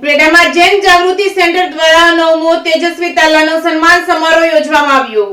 ઉપલેટામાં જૈન જાગૃતિ centre દ્વારા 9મો તેજસ્વી તાલાનો સન્માન સમારોહ યોજવામાં આવ્યો।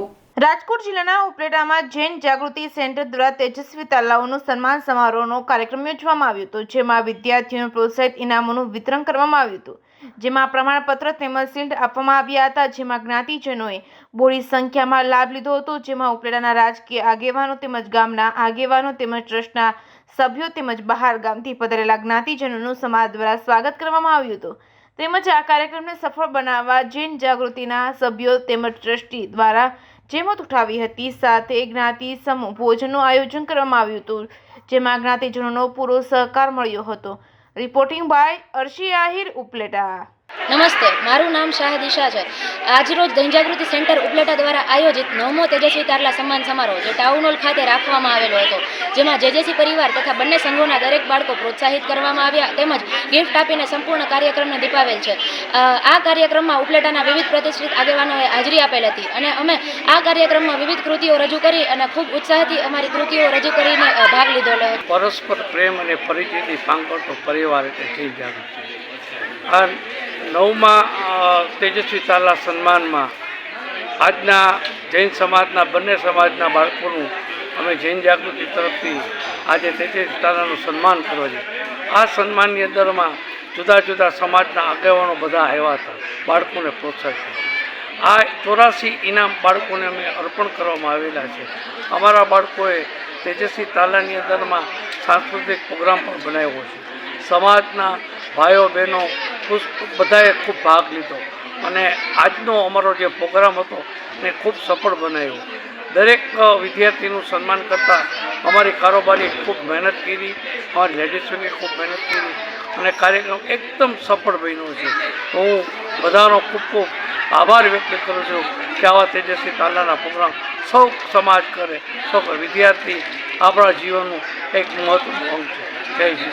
રાજકોટ જિલ્લાના ઉપલેટામાં જૈન જાગૃતિ સેન્ટર દ્વારા તેજસ્વી તાલાઓનો સન્માન સમારોહનો કાર્યક્રમ યોજવામાં આવ્યો હતો, જેમાં વિદ્યાર્થીઓને પ્રોત્સાહિત ઇનામોનું વિતરણ કરવામાં આવ્યું હતું, જેમાં પ્રમાણપત્ર તેમજ શિલ્ડ આપવામાં આવ્યા હતા, જેમાં જ્ઞાતિજનોએ બોડી સંખ્યામાં લાભ લીધો હતો, જેમાં ઉપલેટાના રાજકીય આગેવાનો તેમજ ગામના આગેવાનો તેમજ ટ્રસ્ટના સભ્યો તેમજ બહાર ગામથી પધારેલા જ્ઞાતિજનોનું સમાજ દ્વારા સ્વાગત કરવામાં આવ્યું હતું, તેમજ આ કાર્યક્રમને સફળ બનાવવા જૈન જાગૃતિના સભ્યો તેમજ ટ્રસ્ટી દ્વારા જેમત ઉઠાવી હતી। સાથે જ્ઞાતિ સમૂહ ભોજનનું આયોજન કરવામાં આવ્યું હતું, જેમાં જ્ઞાતિજનોનો પૂરો સહકાર મળ્યો હતો। Reporting by Arshi Ahir, Upleta. નમસ્તે, મારું નામ શાહ દિશા છે। આજરોજ જૈન જાગૃતિ સેન્ટર ઉપલેટા દ્વારા આયોજિત 9મો તેજસ્વી તારલા સન્માન સમારોહ જે ટાઉન હોલ ખાતે રાખવામાં આવેલો હતો, જેમાં જેજેસી પરિવાર તથા બંને સંઘોના દરેક બાળકો પ્રોત્સાહિત કરવામાં આવ્યા તેમજ ગિફ્ટ આપીને સંપૂર્ણ કાર્યક્રમને દીપાવેલ છે। આ કાર્યક્રમમાં ઉપલેટાના વિવિધ પ્રતિષ્ઠિત આગેવાનોએ હાજરી આપેલ હતી અને અમે આ કાર્યક્રમમાં વિવિધ કૃતિઓ રજૂ કરી અને ખૂબ ઉત્સાહથી અમારી કૃતિઓ રજૂ કરીને ભાગ લીધેલો હતો। પરસ્પર પ્રેમ અને પરિચયથી પાંગતો પરિવાર એટલે જૈન જાગૃતિ। આ 9મા તેજસ્વી તાલા સન્માનમાં આજના જૈન સમાજના બંને સમાજના બાળકોનું અમે જૈન જાગૃતિ તરફથી આજે તેજસ્વી તાલાનું સન્માન કરવા છે। આ સન્માનની અંદરમાં જુદા જુદા સમાજના આગેવાનો બધા આવ્યા હતા, બાળકોને પ્રોત્સાહિત કર્યા। આ 84 ઇનામ બાળકોને અમે અર્પણ કરવામાં આવેલા છે। અમારા બાળકોએ તેજસ્વી તાલાની અંદરમાં સાંસ્કૃતિક પ્રોગ્રામ પણ બનાવ્યો છે। સમાજના ભાઈઓ બહેનો બધાએ ખૂબ ભાગ લીધો અને આજનો અમારો જે પ્રોગ્રામ હતો એને ખૂબ સફળ બનાવ્યો। દરેક વિદ્યાર્થીનું સન્માન કરતાં અમારી કારોબારીએ ખૂબ મહેનત કરી, અમારી લેડીઝોએ ખૂબ મહેનત કરી અને કાર્યક્રમ એકદમ સફળ બન્યો છે। તો હું બધાનો ખૂબ ખૂબ આભાર વ્યક્ત કરું છું કે આવા તેજસ્વી તાલાના પ્રોગ્રામ સૌ સમાજ કરે, સૌ વિદ્યાર્થી આપણા જીવનનું એક મહત્વનું અંગ છે। જય હિન્દ।